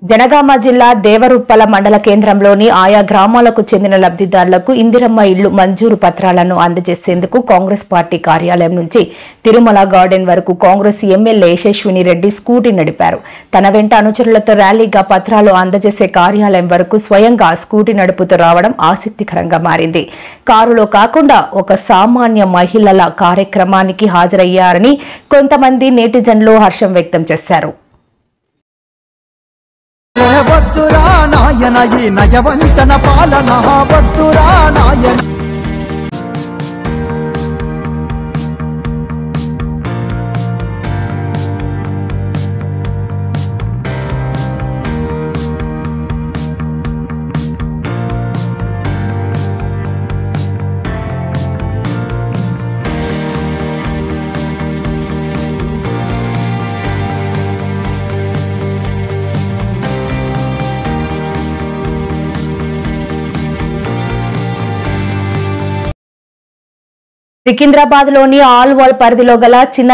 జనగామ జిల్లా దేవరుప్పల మండల కేంద్రంలోని ఆయా గ్రామాలకు చెందిన లబ్ధిదారులకు ఇందిరమ్మ ఇళ్లు మంజూరు పత్రాలను అందజేసేందుకు కాంగ్రెస్ పార్టీ కార్యాలయం నుంచి తిరుమల గార్డెన్ వరకు కాంగ్రెస్ ఎమ్మెల్యే యశస్విని రెడ్డి స్కూటీ నడిపారు. తన వెంట అనుచరులతో ర్యాలీగా పత్రాలు అందజేసే కార్యాలయం వరకు స్వయంగా స్కూటీ నడుపుతూ రావడం ఆసక్తికరంగా మారింది. కారులో కాకుండా ఒక సామాన్య మహిళల కార్యక్రమానికి హాజరయ్యారని కొంతమంది నెటిజన్లు హర్షం వ్యక్తం చేశారు. వద్దురా నాయన ఈ నయవంచన పాలన వద్దురా నాయన. సికింద్రాబాద్ లోని ఆల్వాల్ పరిధిలో గల చిన్న